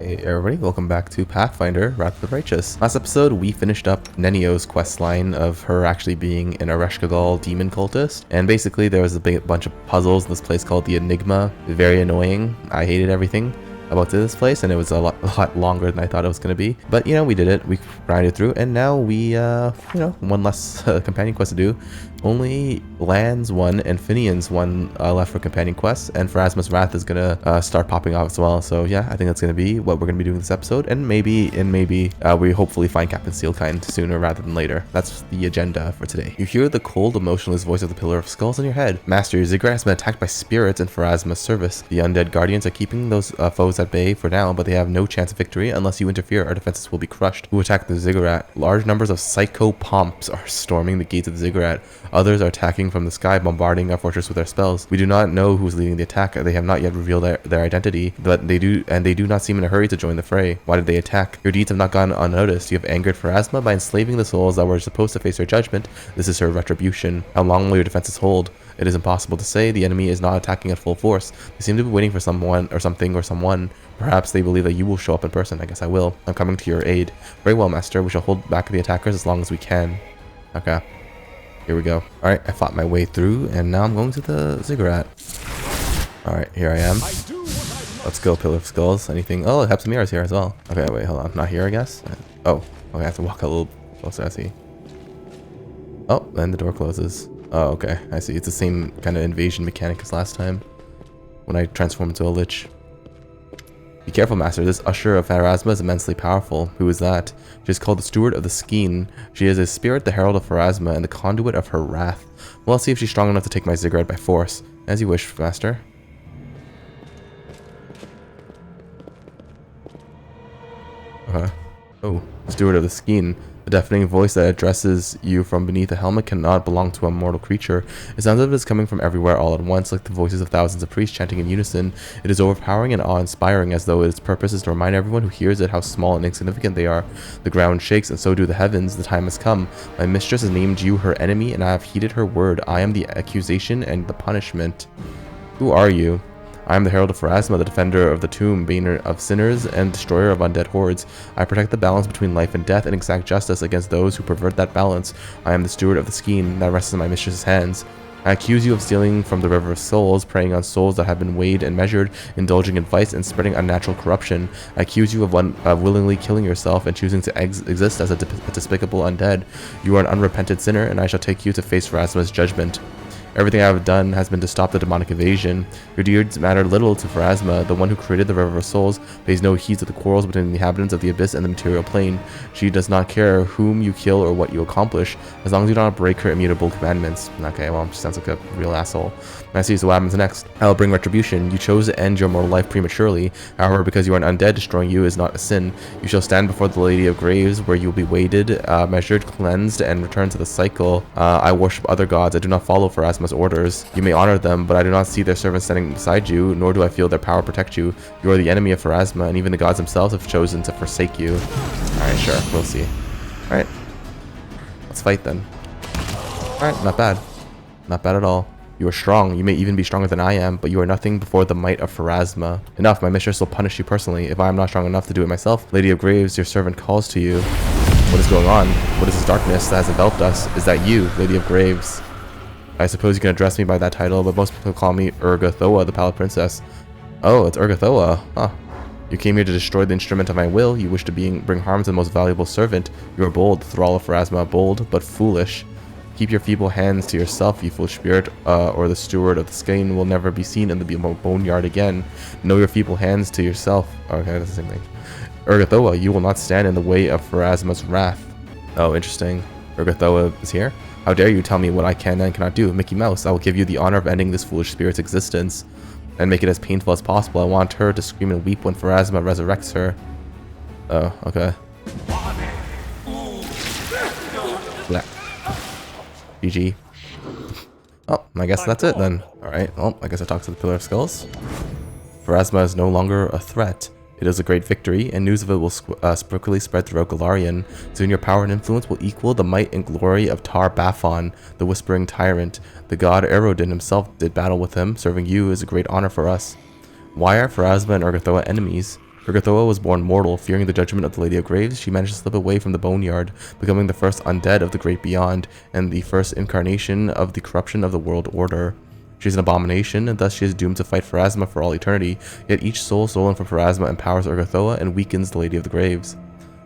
Hey everybody, welcome back to Pathfinder, Wrath of the Righteous. Last episode, we finished up Nenio's questline of her actually being an Areshkagal demon cultist. And basically, there was a big bunch of puzzles in this place called the Enigma. Very annoying. I hated everything about this place, and it was a lot longer than I thought it was going to be. But, you know, we did it. We grinded through, and now we, one less companion quest to do. Only Lann's one and Finnean's one left for companion quests, and Pharasma's Wrath is gonna start popping off as well. So yeah, I think that's gonna be what we're gonna be doing this episode, and maybe we hopefully find Captain Steelkind sooner rather than later. That's the agenda for today. You hear the cold, emotionless voice of the Pillar of Skulls in your head. Master, Ziggurat has been attacked by spirits in Pharasma's service. The undead guardians are keeping those foes at bay for now, but they have no chance of victory unless you interfere. Our defenses will be crushed. Who attacked the Ziggurat? Large numbers of psycho pomps are storming the gates of the Ziggurat. Others are attacking from the sky, bombarding our fortress with their spells. We do not know who's leading the attack. They have not yet revealed their identity, but they do not seem in a hurry to join the fray. Why did they attack? Your deeds have not gone unnoticed. You have angered Pharasma by enslaving the souls that were supposed to face her judgment. This is her retribution. How long will your defenses hold? It is impossible to say. The enemy is not attacking at full force. They seem to be waiting for someone or something or someone. Perhaps they believe that you will show up in person. I guess I will. I'm coming to your aid. Very well, Master. We shall hold back the attackers as long as we can. Okay. Here we go. Alright, I fought my way through, and now I'm going to the Ziggurat. Alright, here I am. Let's go, Pillar of Skulls. Anything? Oh, Hepzimira's here as well. Okay, wait, hold on. Not here, I guess? Oh, okay, I have to walk a little closer, I see. Oh, and the door closes. Oh, okay, I see. It's the same kind of invasion mechanic as last time, when I transformed into a lich. Be careful, Master. This usher of Pharasma is immensely powerful. Who is that? She is called the Steward of the Skeen. She is a spirit, the herald of Pharasma, and the conduit of her wrath. Well, I'll see if she's strong enough to take my Ziggurat by force. As you wish, Master. Oh, Steward of the Skeen. The deafening voice that addresses you from beneath the helmet cannot belong to a mortal creature. It sounds as if it is coming from everywhere all at once, like the voices of thousands of priests chanting in unison. It is overpowering and awe-inspiring, as though its purpose is to remind everyone who hears it how small and insignificant they are. The ground shakes, and so do the heavens. The time has come. My mistress has named you her enemy, and I have heeded her word. I am the accusation and the punishment. Who are you? I am the Herald of Pharasma, the defender of the tomb, baner of sinners, and destroyer of undead hordes. I protect the balance between life and death and exact justice against those who pervert that balance. I am the steward of the Skeen that rests in my mistress's hands. I accuse you of stealing from the river of souls, preying on souls that have been weighed and measured, indulging in vice, and spreading unnatural corruption. I accuse you of willingly killing yourself and choosing to exist as a despicable undead. You are an unrepented sinner, and I shall take you to face Pharasma's judgment. Everything I have done has been to stop the demonic invasion. Your deeds matter little to Pharasma. The one who created the River of Souls pays no heed to the quarrels between the inhabitants of the Abyss and the material plane. She does not care whom you kill or what you accomplish, as long as you do not break her immutable commandments. Okay, well, she sounds like a real asshole. I see, so what happens next? I will bring retribution. You chose to end your mortal life prematurely. However, because you are an undead, destroying you is not a sin. You shall stand before the Lady of Graves, where you will be weighted, measured, cleansed, and return to the cycle. I worship other gods. I do not follow Pharasma's orders. You may honor them, but I do not see their servants standing beside you, nor do I feel their power protect you. You are the enemy of Pharasma, and even the gods themselves have chosen to forsake you. Alright, sure, we'll see. Alright, let's fight then. Alright, not bad. Not bad at all. You are strong. You may even be stronger than I am, but you are nothing before the might of Pharasma. Enough, my mistress will punish you personally. If I am not strong enough to do it myself, Lady of Graves, your servant calls to you. What is going on? What is this darkness that has enveloped us? Is that you, Lady of Graves? I suppose you can address me by that title, but most people call me Urgathoa, the Pallid Princess. Oh, it's Urgathoa. Huh. You came here to destroy the instrument of my will. You wish to bring harm to the most valuable servant. You are bold, thrall of Pharasma, bold, but foolish. Keep your feeble hands to yourself, you foolish spirit, or the steward of the Skeen will never be seen in the boneyard again. Know your feeble hands to yourself. Okay, that's the same thing. Urgathoa, you will not stand in the way of Pharasma's wrath. Oh, interesting. Urgathoa is here? How dare you tell me what I can and cannot do? Mickey Mouse, I will give you the honor of ending this foolish spirit's existence and make it as painful as possible. I want her to scream and weep when Pharasma resurrects her. Oh, okay. Black. GG. Oh, I guess that's it then. Alright, well, I guess I talked to the Pillar of Skulls. Pharasma is no longer a threat. It is a great victory, and news of it will quickly spread throughout Golarion. Soon your power and influence will equal the might and glory of Tar Baphon, the Whispering Tyrant. The god Aerodin himself did battle with him. Serving you is a great honor for us. Why are Pharasma and Urgathoa enemies? Urgathoa was born mortal. Fearing the judgment of the Lady of Graves, she managed to slip away from the boneyard, becoming the first undead of the Great Beyond, and the first incarnation of the corruption of the world order. She is an abomination, and thus she is doomed to fight Pharasma for all eternity, yet each soul stolen from Pharasma empowers Urgathoa and weakens the Lady of the Graves.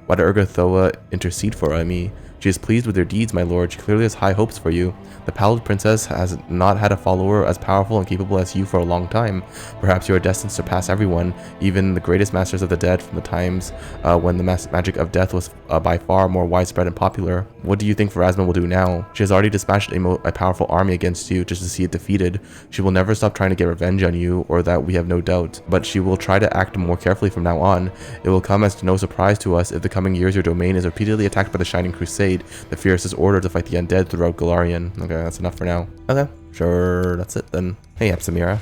Why did Urgathoa intercede for Aimi? She is pleased with your deeds, my lord. She clearly has high hopes for you. The Pallid Princess has not had a follower as powerful and capable as you for a long time. Perhaps you are destined to surpass everyone, even the greatest masters of the dead from the times when the magic of death was by far more widespread and popular. What do you think Pharasma will do now? She has already dispatched a powerful army against you just to see it defeated. She will never stop trying to get revenge on you, or that we have no doubt. But she will try to act more carefully from now on. It will come as no surprise to us if the coming years your domain is repeatedly attacked by the Shining Crusade, the fiercest order to fight the undead throughout Golarion. Okay, that's enough for now. Okay, sure, that's it then. Hey, Samira.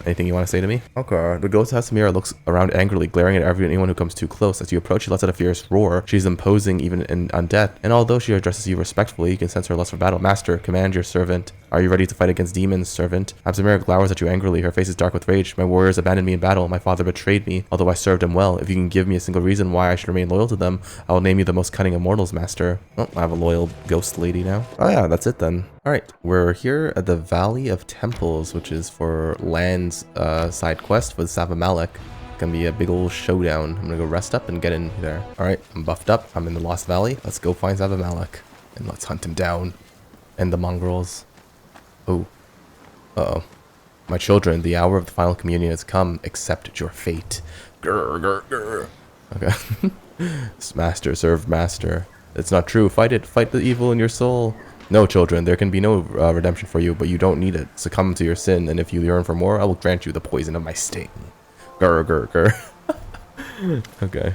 Anything you want to say to me? Okay. The ghost of Samira looks around angrily, glaring at anyone who comes too close. As you approach, she lets out a fierce roar. She's imposing even on death, and although she addresses you respectfully, you can sense her lust for battle. Master, command your servant. Are you ready to fight against demons, servant? Samira glowers at you angrily. Her face is dark with rage. My warriors abandoned me in battle. My father betrayed me, although I served him well. If you can give me a single reason why I should remain loyal to them, I will name you the most cunning of mortals, master. Oh, I have a loyal ghost lady now. Oh yeah, that's it then. Alright, we're here at the Valley of Temples, which is for Lann's side quest with Savamelekh. Gonna be a big old showdown. I'm gonna go rest up and get in there. Alright, I'm buffed up. I'm in the Lost Valley. Let's go find Savamelekh. And let's hunt him down. And the mongrels. Oh. Uh-oh. My children, the hour of the final communion has come. Accept your fate. Grr, grr, grr. Okay. Master, serve master. It's not true. Fight it. Fight the evil in your soul. No, children, there can be no redemption for you, but you don't need it. Succumb to your sin, and if you yearn for more, I will grant you the poison of my sting. Grr, grr, grr. Okay.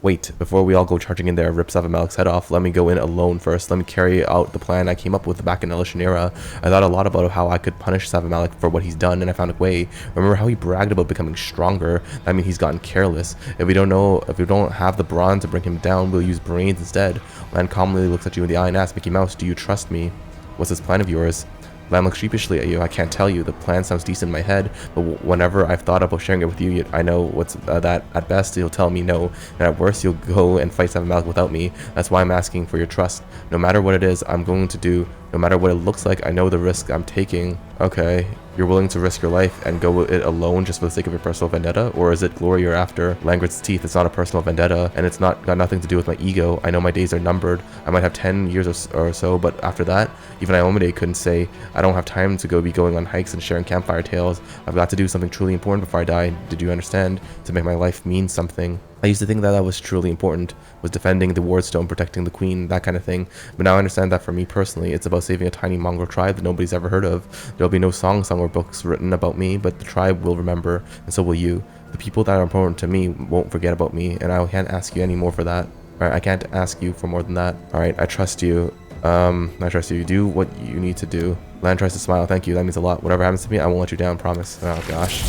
Wait, before we all go charging in there, rip Savamelekh's head off, let me go in alone first. Let me carry out the plan I came up with back in Elishanera. I thought a lot about how I could punish Savamelekh for what he's done, and I found a way. Remember how he bragged about becoming stronger? I mean, he's gotten careless. If we don't have the brawn to bring him down, we'll use brains instead. Lann calmly looks at you in the eye and asks, Mickey Mouse, do you trust me? What's this plan of yours? Lann looks sheepishly at you. I can't tell you. The plan sounds decent in my head, but whenever I've thought about sharing it with you, I know what's that at best you'll tell me no, and at worst you'll go and fight Savamelekh without me. That's why I'm asking for your trust. No matter what it is I'm going to do, no matter what it looks like, I know the risk I'm taking. Okay, you're willing to risk your life and go it alone just for the sake of your personal vendetta? Or is it glory you're after? Lann grits teeth. It's not a personal vendetta, and it's got nothing to do with my ego. I know my days are numbered. I might have 10 years or so, but after that, even Iomade couldn't say, I don't have time to be going on hikes and sharing campfire tales. I've got to do something truly important before I die. Did you understand? To make my life mean something. I used to think that was truly important, was defending the wardstone, protecting the queen, that kind of thing. But now I understand that for me personally, it's about saving a tiny mongrel tribe that nobody's ever heard of. There'll be no song or books written about me, but the tribe will remember, and so will you. The people that are important to me won't forget about me, and I can't ask you any more for that. Alright, I can't ask you for more than that. Alright, I trust you. I trust you. Do what you need to do. Lann tries to smile. Thank you. That means a lot. Whatever happens to me, I won't let you down. Promise. Oh gosh.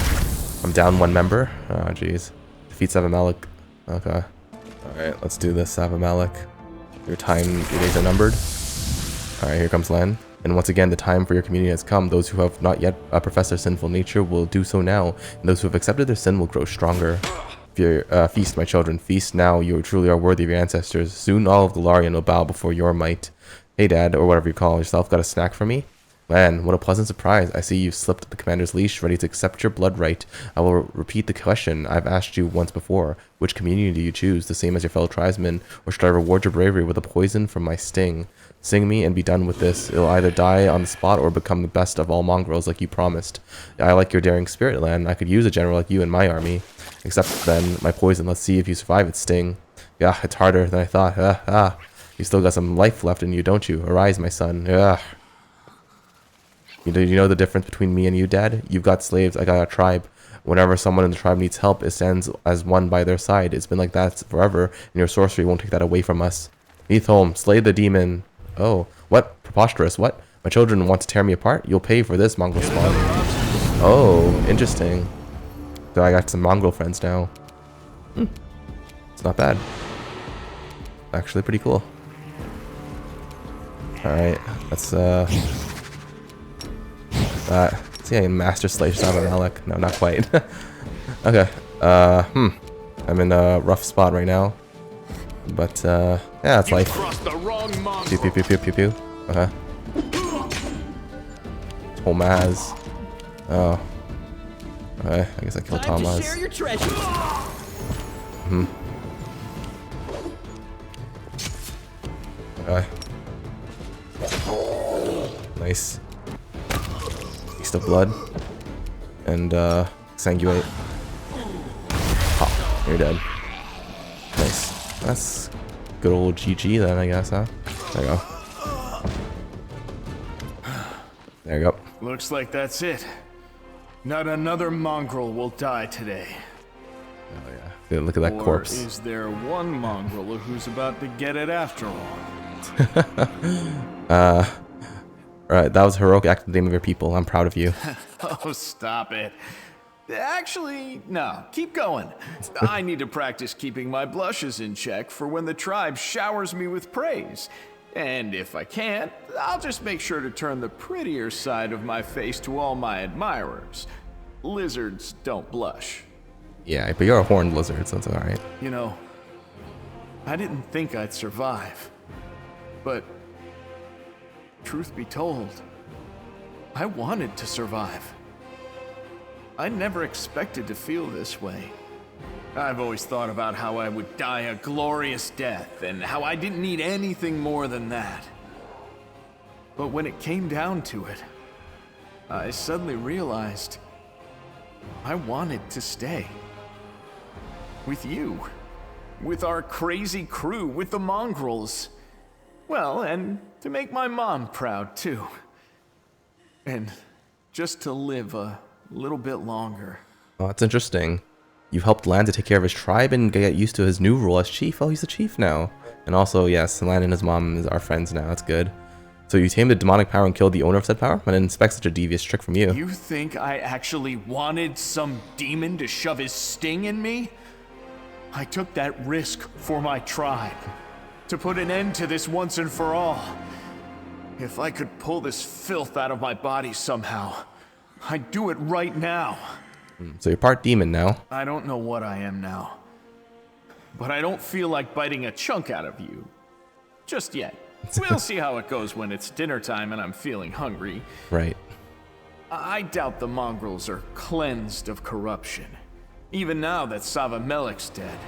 I'm down one member. Oh jeez. Defeat Savamelekh. Okay. Alright, let's do this, Savamelekh. Your days are numbered. Alright, here comes Lann. And once again, the time for your community has come. Those who have not yet professed their sinful nature will do so now, and those who have accepted their sin will grow stronger. Feast, my children, feast now. You truly are worthy of your ancestors. Soon all of Golarion will bow before your might. Hey, Dad, or whatever you call yourself, got a snack for me? Lann, what a pleasant surprise. I see you've slipped the commander's leash, ready to accept your blood right. I will repeat the question I've asked you once before. Which community do you choose, the same as your fellow tribesmen, or should I reward your bravery with a poison from my sting? Sing me and be done with this. It'll either die on the spot or become the best of all mongrels like you promised. I like your daring spirit, Lann. I could use a general like you in my army. Except then, my poison. Let's see if you survive its sting. Yeah, it's harder than I thought. You still got some life left in you, don't you? Arise, my son. You know the difference between me and you, Dad? You've got slaves, I got a tribe. Whenever someone in the tribe needs help, it stands as one by their side. It's been like that forever, and your sorcery won't take that away from us. Neathholm, slay the demon. Oh, what? Preposterous, what? My children want to tear me apart? You'll pay for this, mongrel spawn. Oh, interesting. So I got some mongrel friends now. It's not bad. Actually pretty cool. Alright, let's see, I master slave Savamelekh. No, not quite. Okay. I'm in a rough spot right now. But, yeah, it's life. Pew pew pew pew pew pew. Tomaz. Oh. Okay, I guess I killed Tomaz. Okay. Nice. Taste of blood. And, exsanguinate. Oh, you're dead. Nice. That's good old GG then, I guess, huh? There you go. There you go. Looks like that's it. Not another mongrel will die today. Oh yeah. Look at that corpse. Or is there one mongrel who's about to get it after all? Alright, that was a heroic act in the name of your people. I'm proud of you. Oh, stop it. Actually, no, keep going. I need to practice keeping my blushes in check for when the tribe showers me with praise. And if I can't, I'll just make sure to turn the prettier side of my face to all my admirers. Lizards don't blush. Yeah, but you're a horned lizard, so it's alright. You know, I didn't think I'd survive. But, truth be told, I wanted to survive. I never expected to feel this way. I've always thought about how I would die a glorious death, and how I didn't need anything more than that. But when it came down to it, I suddenly realized I wanted to stay. With you. With our crazy crew, with the mongrels. Well, and to make my mom proud, too. And just to live a little bit longer. Oh, that's interesting. You've helped Lann to take care of his tribe and get used to his new role as chief. Oh, he's the chief now. And also, yes, Lann and his mom are friends now. That's good. So you tamed the demonic power and killed the owner of said power? I didn't expect such a devious trick from you. You think I actually wanted some demon to shove his sting in me? I took that risk for my tribe. To put an end to this once and for all. If I could pull this filth out of my body somehow, I'd do it right now. So you're part demon now. I don't know what I am now. But I don't feel like biting a chunk out of you. Just yet. We'll see how it goes when it's dinner time and I'm feeling hungry. Right. I doubt the mongrels are cleansed of corruption. Even now that Savamelekh's dead.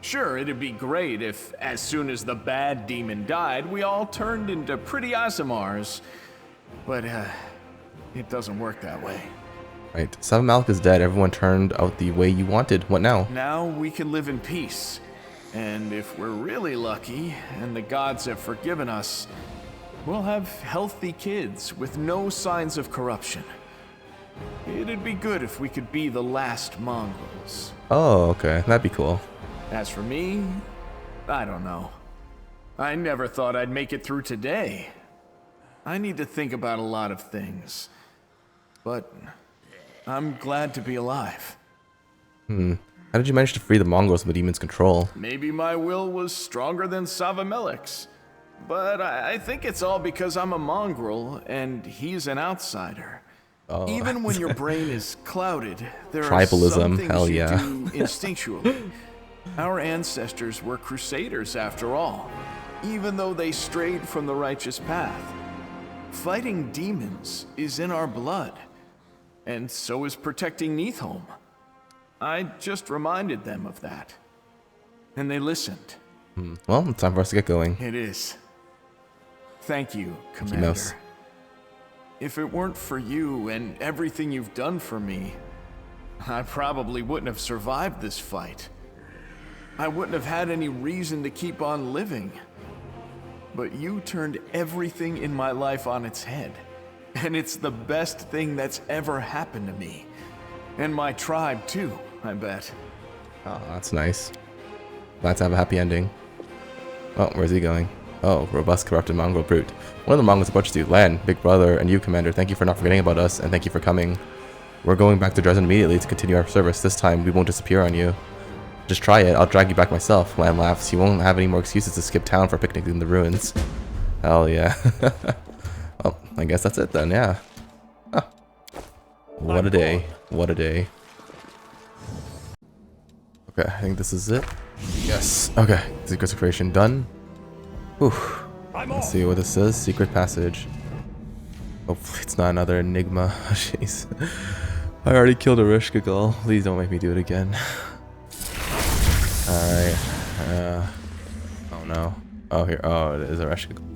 Sure, it'd be great if, as soon as the bad demon died, we all turned into pretty Aasimars. But, it doesn't work that way. Right. Savamelekh is dead. Everyone turned out the way you wanted. What now? Now we can live in peace. And if we're really lucky, and the gods have forgiven us, we'll have healthy kids with no signs of corruption. It'd be good if we could be the last mongrels. Oh, okay. That'd be cool. As for me, I don't know. I never thought I'd make it through today. I need to think about a lot of things. But I'm glad to be alive. How did you manage to free the mongrels from the demon's control? Maybe my will was stronger than Savamelekh's. But I think it's all because I'm a mongrel and he's an outsider. Oh. Even when your brain is clouded, there Tribalism, are some things hell you yeah. do instinctually. Our ancestors were crusaders after all, even though they strayed from the righteous path. Fighting demons is in our blood, and so is protecting Neathholm. I just reminded them of that, and they listened. Well, it's time for us to get going. It is. Thank you, Commander. Mouse. If it weren't for you and everything you've done for me, I probably wouldn't have survived this fight. I wouldn't have had any reason to keep on living. But you turned everything in my life on its head. And it's the best thing that's ever happened to me. And my tribe too, I bet. Oh, that's nice. Glad to have a happy ending. Oh, where's he going? Oh, robust, corrupted mongrel brute. One of the mongrels approaches you. Lann, big brother, and you, Commander, thank you for not forgetting about us, and thank you for coming. We're going back to Dresden immediately to continue our service. This time, we won't disappear on you. Just try it. I'll drag you back myself. Lann laughs. You won't have any more excuses to skip town for a picnic in the ruins. Hell yeah. Well, I guess that's it then, yeah. Ah. What a day. What a day. Okay, I think this is it. Yes. Okay, secrets of creation done. Whew. Let's see what this says. Secret passage. Hopefully it's not another enigma. Jeez. I already killed Areshkagal. Please don't make me do it again. Alright. Oh no. Oh, here. Oh, it is Areshkagal.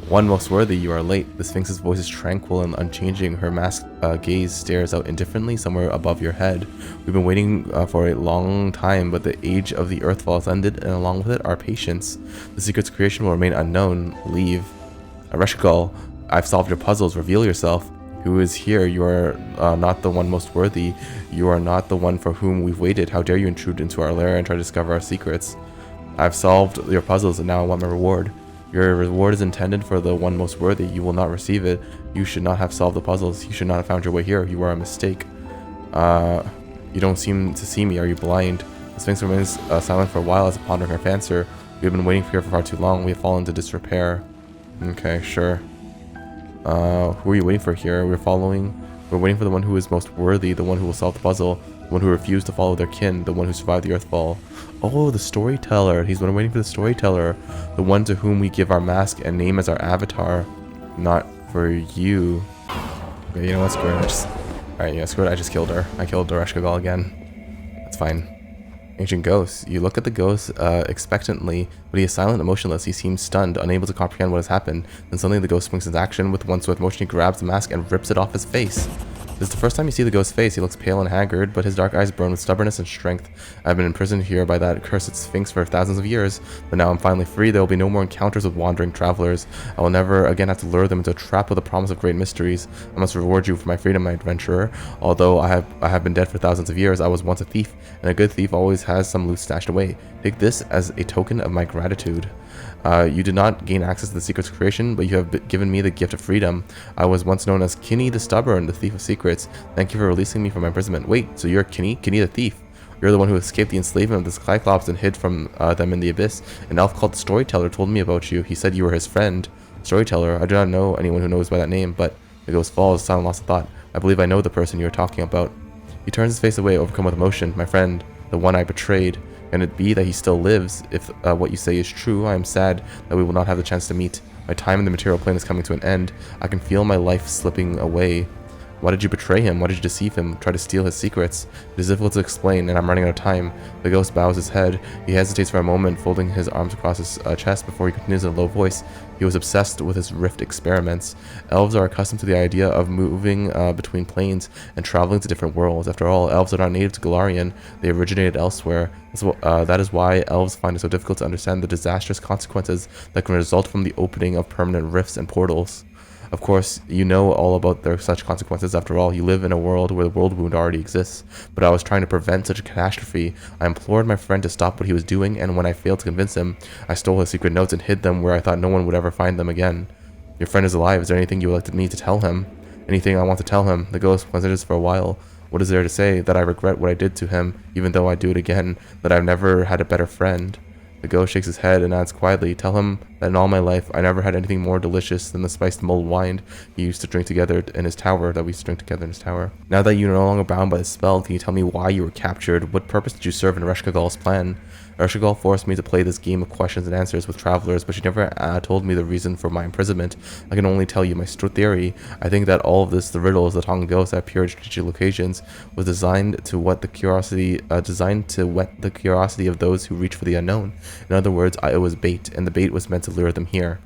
One most worthy, you are late. The Sphinx's voice is tranquil and unchanging. Her masked gaze stares out indifferently somewhere above your head. We've been waiting for a long time, but the age of the Earthfall has ended, and along with it, our patience. The secret's creation will remain unknown. Leave. Areshkagal, I've solved your puzzles. Reveal yourself. Who is here? You are not the one most worthy. You are not the one for whom we've waited. How dare you intrude into our lair and try to discover our secrets? I've solved your puzzles and now I want my reward. Your reward is intended for the one most worthy. You will not receive it. You should not have solved the puzzles. You should not have found your way here. You are a mistake. You don't seem to see me. Are you blind? The Sphinx remains silent for a while as if pondering her answer. We have been waiting here for far too long. We have fallen into disrepair. Okay, sure. Who are you waiting for here? We're waiting for the one who is most worthy, the one who will solve the puzzle, the one who refused to follow their kin, the one who survived the Earthfall. Oh, the storyteller. He's been waiting for the storyteller, the one to whom we give our mask and name as our avatar. Not for you. Okay, you know what? Screw it. Alright, yeah, screw it. I just killed her. I killed Areshkagal again. That's fine. Ancient ghost. You look at the ghost expectantly, but he is silent and motionless. He seems stunned, unable to comprehend what has happened. Then suddenly the ghost springs into action. With one swift motion, he grabs the mask and rips it off his face. This is the first time you see the ghost's face. He looks pale and haggard, but his dark eyes burn with stubbornness and strength. I've been imprisoned here by that cursed Sphinx for thousands of years, but now I'm finally free. There will be no more encounters with wandering travelers. I will never again have to lure them into a trap with a promise of great mysteries. I must reward you for my freedom, my adventurer. Although I have been dead for thousands of years, I was once a thief, and a good thief always has some loot stashed away. Take this as a token of my gratitude. You did not gain access to the secrets of creation, but you have given me the gift of freedom. I was once known as Kinney the Stubborn, the thief of secrets. Thank you for releasing me from my imprisonment. Wait, so you're Kinney the thief? You're the one who escaped the enslavement of the Cyclops and hid from them in the abyss. An elf called the Storyteller told me about you. He said you were his friend. Storyteller, I do not know anyone who knows by that name, but the ghost falls, silent, lost of thought. I believe I know the person you are talking about. He turns his face away, overcome with emotion. My friend, the one I betrayed. Can it be that he still lives? If what you say is true, I am sad that we will not have the chance to meet. My time in the material plane is coming to an end. I can feel my life slipping away. Why did you betray him? Why did you deceive him? Try to steal his secrets? It is difficult to explain, and I'm running out of time. The ghost bows his head. He hesitates for a moment, folding his arms across his chest before he continues in a low voice. He was obsessed with his rift experiments. Elves are accustomed to the idea of moving between planes and traveling to different worlds. After all, elves are not native to Galarian. They originated elsewhere. That is why elves find it so difficult to understand the disastrous consequences that can result from the opening of permanent rifts and portals. Of course, you know all about their such consequences. After all, you live in a world where the Worldwound already exists. But I was trying to prevent such a catastrophe. I implored my friend to stop what he was doing, and when I failed to convince him, I stole his secret notes and hid them where I thought no one would ever find them again. Your friend is alive. Is there anything you would like me to tell him? Anything I want to tell him? The ghost considers for a while. What is there to say? That I regret what I did to him, even though I do it again. That I've never had a better friend. The ghost shakes his head and adds quietly, tell him that in all my life I never had anything more delicious than the spiced mulled wine he used to drink together in his tower, Now that you're no longer bound by the spell, can you tell me why you were captured? What purpose did you serve in Areshkagal's plan? Areshkagal forced me to play this game of questions and answers with travelers, but she never told me the reason for my imprisonment. I can only tell you my theory. I think that all of this, the riddles, the tongue ghosts at pure strategic locations, was designed to whet the curiosity of those who reach for the unknown. In other words, it was bait, and the bait was meant to lure them here.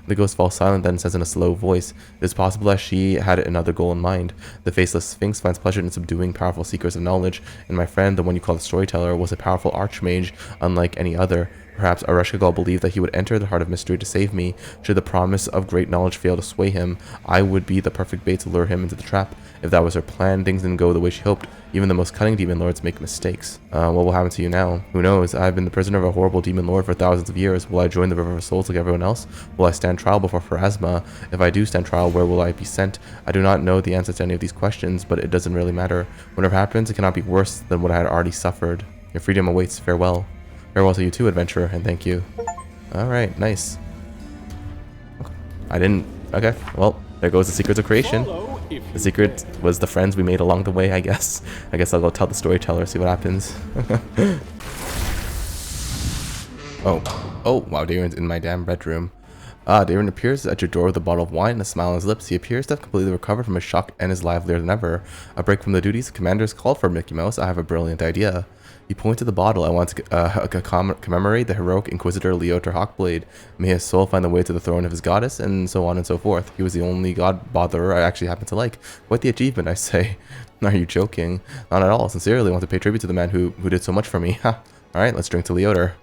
The ghost falls silent, then says in a slow voice, it is possible that she had another goal in mind. The faceless Sphinx finds pleasure in subduing powerful seekers of knowledge, and my friend, the one you call the Storyteller, was a powerful archmage unlike any other. Perhaps Areshkagal believed that he would enter the heart of mystery to save me. Should the promise of great knowledge fail to sway him, I would be the perfect bait to lure him into the trap. If that was her plan, things didn't go the way she hoped. Even the most cunning demon lords make mistakes. What will happen to you now? Who knows? I've been the prisoner of a horrible demon lord for thousands of years. Will I join the River of Souls like everyone else? Will I stand trial before Pharasma? If I do stand trial, where will I be sent? I do not know the answer to any of these questions, but it doesn't really matter. Whatever happens, it cannot be worse than what I had already suffered. Your freedom awaits. Farewell. Farewell to you too, adventurer, and thank you. Alright, nice. I didn't... Okay, well, there goes the secrets of creation. The secret was the friends we made along the way, I guess. I guess I'll go tell the storyteller, see what happens. Oh. Oh, wow, Darren's in my damn bedroom. Darren appears at your door with a bottle of wine and a smile on his lips. He appears to have completely recovered from his shock and is livelier than ever. A break from the duties the commanders called for, Mickey Mouse. I have a brilliant idea. He points to the bottle. I want to commemorate the heroic Inquisitor Leotor Hawkblade. May his soul find the way to the throne of his goddess, and so on and so forth. He was the only god botherer I actually happen to like. Quite the achievement, I say. Are you joking? Not at all. Sincerely, I want to pay tribute to the man who did so much for me. Alright, let's drink to Leotor.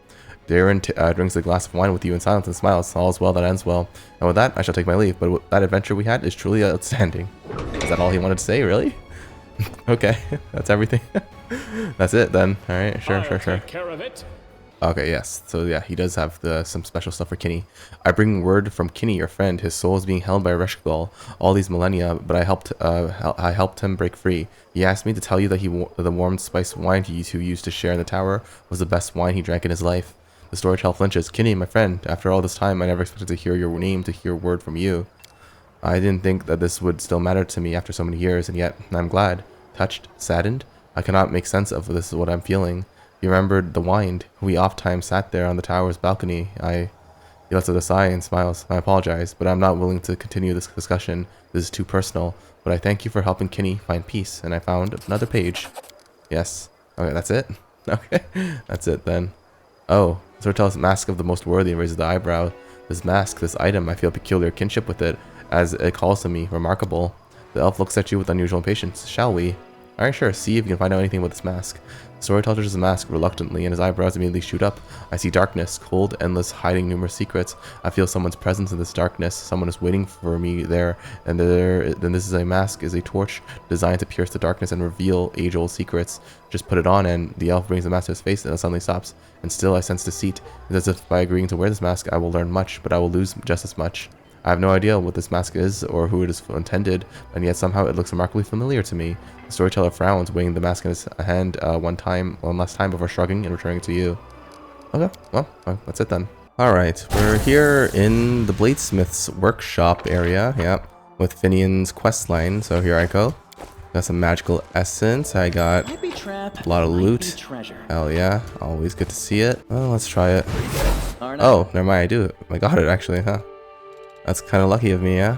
Darren drinks a glass of wine with you in silence and smiles. All is well that ends well. And with that, I shall take my leave. But that adventure we had is truly outstanding. Is that all he wanted to say, really? Okay, that's everything. That's it then. Alright, sure. Take care of it. Okay, yes. So yeah, he does have some special stuff for Kinney. I bring word from Kinney, your friend. His soul is being held by Areshkagal all these millennia, but I helped him break free. He asked me to tell you that the warm spiced wine he used to share in the tower was the best wine he drank in his life. The storyteller flinches. Kinney, my friend, after all this time, I never expected to hear your name, to hear word from you. I didn't think that this would still matter to me after so many years, and yet I'm glad. Touched, saddened, I cannot make sense of this is what I'm feeling. You remembered the wind. We oft-times sat there on the tower's balcony. He lets out a sigh and smiles. I apologize, but I'm not willing to continue this discussion. This is too personal. But I thank you for helping Kinney find peace, and I found another page. Yes. Okay, that's it? Okay, that's it then. Oh, Sortel's mask of the most worthy raises the eyebrow. This mask, this item, I feel peculiar kinship with it, as it calls to me. Remarkable. The elf looks at you with unusual impatience. Shall we? Alright, sure. See if you can find out anything about this mask. The storyteller touches the mask reluctantly, and his eyebrows immediately shoot up. I see darkness, cold, endless, hiding numerous secrets. I feel someone's presence in this darkness. Someone is waiting for me there, and then this is a mask, is a torch designed to pierce the darkness and reveal age-old secrets. Just put it on, and the elf brings the mask to his face, and it suddenly stops. And still, I sense deceit. It's as if by agreeing to wear this mask, I will learn much, but I will lose just as much. I have no idea what this mask is or who it is intended, and yet somehow it looks remarkably familiar to me. The storyteller frowns, weighing the mask in his hand one last time before shrugging and returning it to you. Okay, well, that's it then. Alright, we're here in the Bladesmith's workshop area, yep, with Finnean's questline, so here I go. Got some magical essence, I got a lot of loot. Hell yeah, always good to see it. Well, let's try it. Oh, never mind, I do. I got it actually, huh? That's kind of lucky of me, yeah?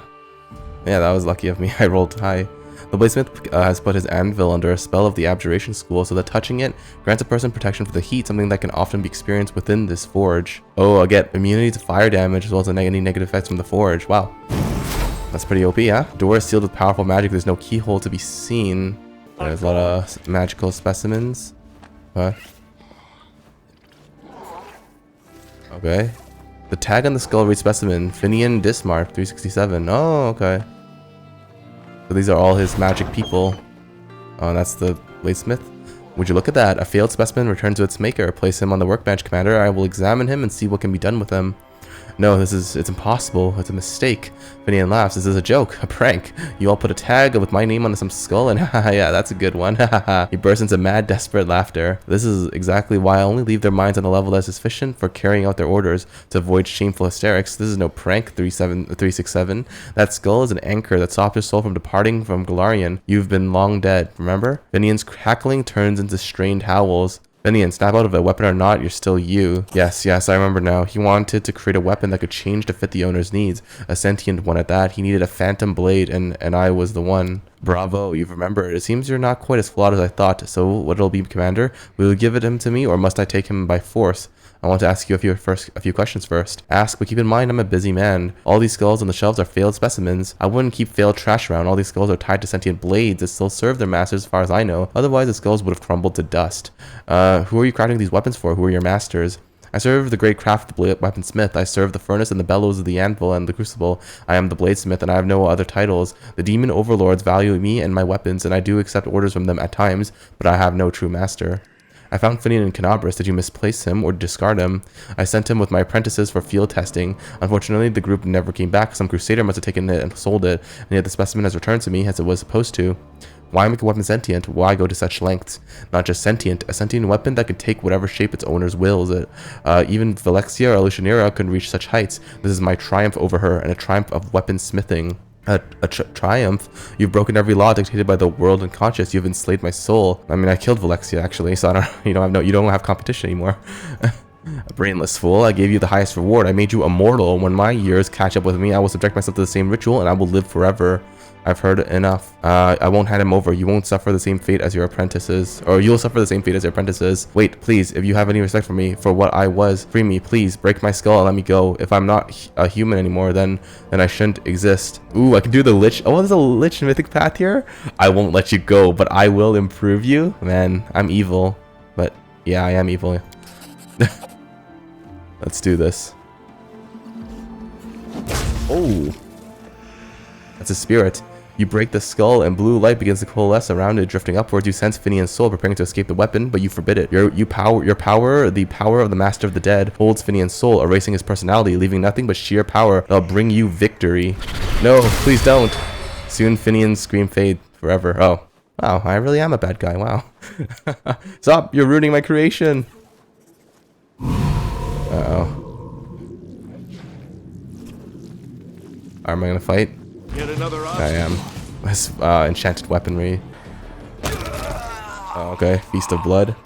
Yeah, that was lucky of me. I rolled high. The Bladesmith has put his anvil under a spell of the Abjuration School, so that touching it grants a person protection for the heat, something that can often be experienced within this forge. Oh, I get immunity to fire damage as well as any negative effects from the forge. Wow. That's pretty OP, yeah? Door is sealed with powerful magic. There's no keyhole to be seen. There's a lot of magical specimens. What? Okay. The tag on the skull reads specimen, Finnean Dismark 367. Oh, okay. So these are all his magic people. Oh, and that's the Bladesmith. Would you look at that? A failed specimen returned to its maker. Place him on the workbench, Commander. I will examine him and see what can be done with him. No, it's impossible. It's a mistake. Finnean laughs. This is a joke, a prank. You all put a tag with my name on some skull and haha, yeah, that's a good one. He bursts into mad, desperate laughter. This is exactly why I only leave their minds on a level that is sufficient for carrying out their orders to avoid shameful hysterics. This is no prank, 367. That skull is an anchor that stopped your soul from departing from Galarian. You've been long dead, remember? Finnean's cackling turns into strained howls. Finnean, snap out of it, weapon or not, you're still you. Yes, I remember now. He wanted to create a weapon that could change to fit the owner's needs. A sentient one at that. He needed a phantom blade, and I was the one. Bravo, you've remembered. It seems you're not quite as flawed as I thought. So, what'll be, Commander? Will you give it him to me, or must I take him by force? I want to ask you a few questions first. Ask, but keep in mind I'm a busy man. All these skulls on the shelves are failed specimens. I wouldn't keep failed trash around. All these skulls are tied to sentient blades that still serve their masters as far as I know. Otherwise, the skulls would have crumbled to dust. Who are you crafting these weapons for? Who are your masters? I serve the great craft of the weaponsmith. I serve the furnace and the bellows of the anvil and the crucible. I am the bladesmith, and I have no other titles. The demon overlords value me and my weapons, and I do accept orders from them at times, but I have no true master. I found Finnean in Canabras. Did you misplace him or discard him? I sent him with my apprentices for field testing. Unfortunately, the group never came back. Some crusader must have taken it and sold it, and yet the specimen has returned to me as it was supposed to. Why make a weapon sentient? Why go to such lengths? Not just sentient, a sentient weapon that can take whatever shape its owner's wills. Even Velexia or Lucianira couldn't reach such heights. This is my triumph over her, and a triumph of weaponsmithing. A triumph? You've broken every law dictated by the world unconscious. You've enslaved my soul. I mean, I killed Velexia actually, so I don't. You don't have competition anymore. A brainless fool, I gave you the highest reward. I made you immortal. When my years catch up with me, I will subject myself to the same ritual and I will live forever. I've heard enough. I won't hand him over. You won't suffer the same fate as your apprentices. Or you'll suffer the same fate as your apprentices. Wait, please, if you have any respect for me, for what I was, free me, please. Break my skull and let me go. If I'm not a human anymore, then I shouldn't exist. Ooh, I can do the lich. Oh, there's a lich mythic path here? I won't let you go, but I will improve you. Man, I'm evil. But yeah, I am evil. Let's do this. Oh. That's a spirit. You break the skull and blue light begins to coalesce around it, drifting upwards. You sense Finnean's soul preparing to escape the weapon, but you forbid it. The power of the Master of the Dead holds Finnean's soul, erasing his personality, leaving nothing but sheer power that'll bring you victory. No, please don't. Soon Finnean's scream fade forever. Oh. Wow, I really am a bad guy. Wow. Stop, you're ruining my creation. Uh-oh. Am I gonna fight? Yet another I am. This enchanted weaponry. Oh, okay, Feast of Blood.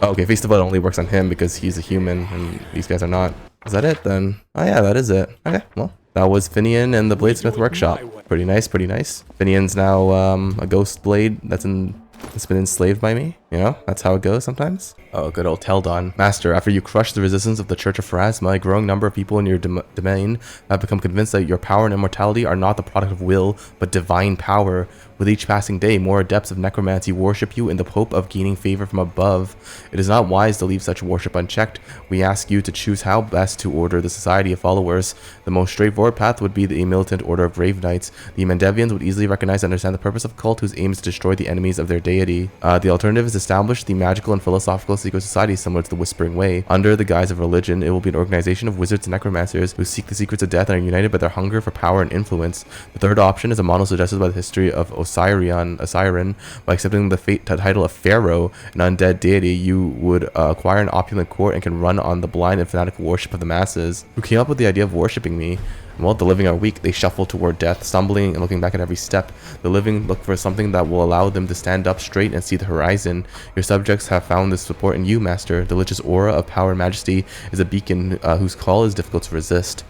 Oh, okay, Feast of Blood only works on him because he's a human and these guys are not. Is that it then? Oh yeah, that is it. Okay, well, that was Finnean and the Bladesmith workshop. Pretty nice, pretty nice. Finnean's now a ghost blade that's been enslaved by me. You know, that's how it goes sometimes. Oh, good old Teldon. Master, after you crush the resistance of the Church of Pharasma, a growing number of people in your domain have become convinced that your power and immortality are not the product of will, but divine power. With each passing day, more adepts of necromancy worship you in the hope of gaining favor from above. It is not wise to leave such worship unchecked. We ask you to choose how best to order the society of followers. The most straightforward path would be the militant order of Grave Knights. The Mendevians would easily recognize and understand the purpose of a cult whose aim is to destroy the enemies of their deity. The alternative is to establish the magical and philosophical secret society similar to the Whispering Way. Under the guise of religion, it will be an organization of wizards and necromancers who seek the secrets of death and are united by their hunger for power and influence. The third option is a model suggested by the history of Osiren. By accepting the title of Pharaoh, an undead deity, you would acquire an opulent court and can run on the blind and fanatical worship of the masses. Who came up with the idea of worshipping me? While the living are weak, they shuffle toward death, stumbling and looking back at every step. The living look for something that will allow them to stand up straight and see the horizon. Your subjects have found this support in you, Master. The Lich's aura of power and majesty is a beacon whose call is difficult to resist.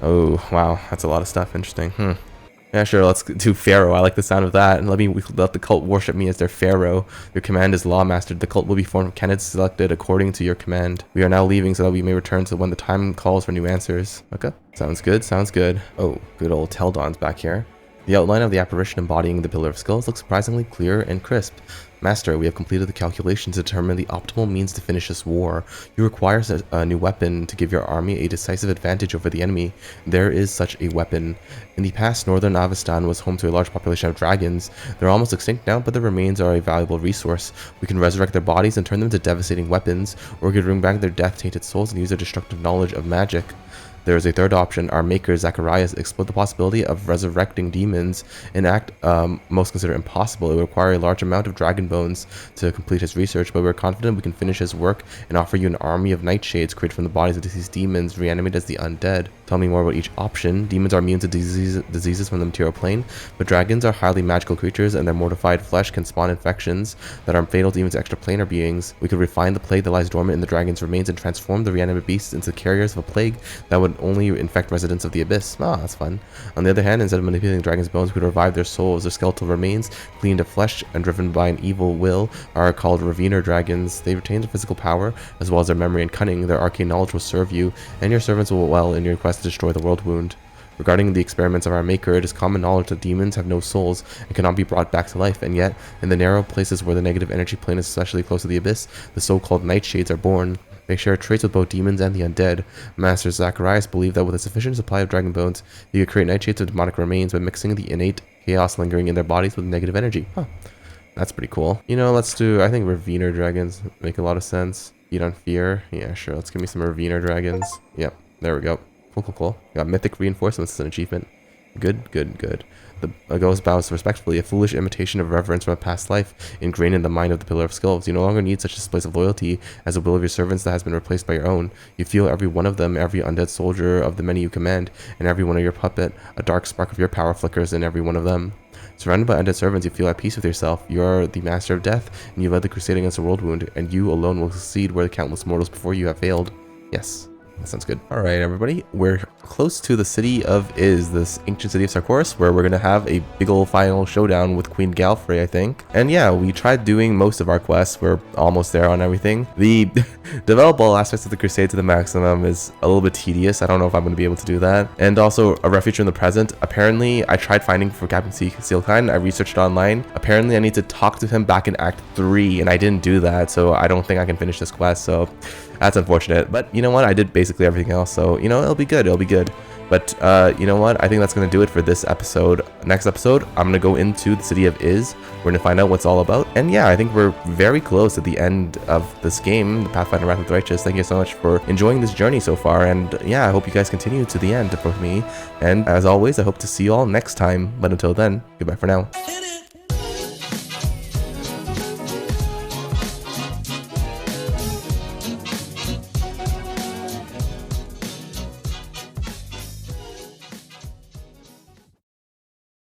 Oh, wow. That's a lot of stuff. Interesting. Yeah, sure, let's do Pharaoh. I like the sound of that. And let the cult worship me as their Pharaoh. Your command is law, Master. The cult will be formed from candidates selected according to your command. We are now leaving so that we may return to when the time calls for new answers. Okay, sounds good, sounds good. Oh, good old Teldon's back here. The outline of the apparition embodying the Pillar of Skulls looks surprisingly clear and crisp. Master, we have completed the calculations to determine the optimal means to finish this war. You require a new weapon to give your army a decisive advantage over the enemy. There is such a weapon. In the past, northern Avestan was home to a large population of dragons. They're almost extinct now, but their remains are a valuable resource. We can resurrect their bodies and turn them into devastating weapons, or we could bring back their death-tainted souls and use their destructive knowledge of magic. There is a third option. Our maker, Zacharias, explored the possibility of resurrecting demons, an act most consider impossible. It would require a large amount of dragon bones to complete his research, but we're confident we can finish his work and offer you an army of nightshades created from the bodies of deceased demons, reanimated as the undead. Tell me more about each option. Demons are immune to diseases from the material plane, but dragons are highly magical creatures, and their mortified flesh can spawn infections that are fatal to even extraplanar beings. We could refine the plague that lies dormant in the dragon's remains and transform the reanimated beasts into carriers of a plague that would only infect residents of the abyss. Ah, that's fun. On the other hand, instead of manipulating dragons' bones, we could revive their souls. Their skeletal remains, cleaned of flesh and driven by an evil will, are called Raviner dragons. They retain their physical power, as well as their memory and cunning. Their arcane knowledge will serve you, and your servants will well in your quest to destroy the Worldwound. Regarding the experiments of our maker, it is common knowledge that demons have no souls and cannot be brought back to life, and yet, in the narrow places where the negative energy plane is especially close to the abyss, the so-called nightshades are born. They share traits with both demons and the undead. Master Zacharias believed that with a sufficient supply of dragon bones, he could create nightshades of demonic remains by mixing the innate chaos lingering in their bodies with negative energy. Huh. That's pretty cool. You know, let's do, I think Raviner dragons make a lot of sense. Feed on fear. Yeah, sure. Let's give me some Raviner dragons. Yep. There we go. Cool, cool, cool. Got mythic reinforcements as an achievement. Good, good, good. The ghost bows respectfully, a foolish imitation of reverence from a past life, ingrained in the mind of the Pillar of Skulls. You no longer need such a display of loyalty as the will of your servants that has been replaced by your own. You feel every one of them, every undead soldier of the many you command, and every one of your puppet. A dark spark of your power flickers in every one of them. Surrounded by undead servants, you feel at peace with yourself. You are the master of death, and you led the crusade against the Worldwound, and you alone will succeed where the countless mortals before you have failed. Yes. That sounds good. All right, everybody. We're close to the city of Iz, this ancient city of Sarkoris, where we're going to have a big old final showdown with Queen Galfrey, I think. And yeah, we tried doing most of our quests. We're almost there on everything. The developable aspects of the crusade to the maximum is a little bit tedious. I don't know if I'm going to be able to do that. And also, a refuge in the present. Apparently, I tried finding for Captain Steelkind. I researched it online. Apparently, I need to talk to him back in Act 3, and I didn't do that, so I don't think I can finish this quest, so that's unfortunate. But you know what? I did basically everything else, so you know, it'll be good. It'll be good. But you know what? I think that's going to do it for this episode. Next episode, I'm going to go into the city of Iz. We're going to find out what's all about. And yeah, I think we're very close at the end of this game, the Pathfinder Wrath of the Righteous. Thank you so much for enjoying this journey so far. And yeah, I hope you guys continue to the end with me. And as always, I hope to see you all next time. But until then, goodbye for now.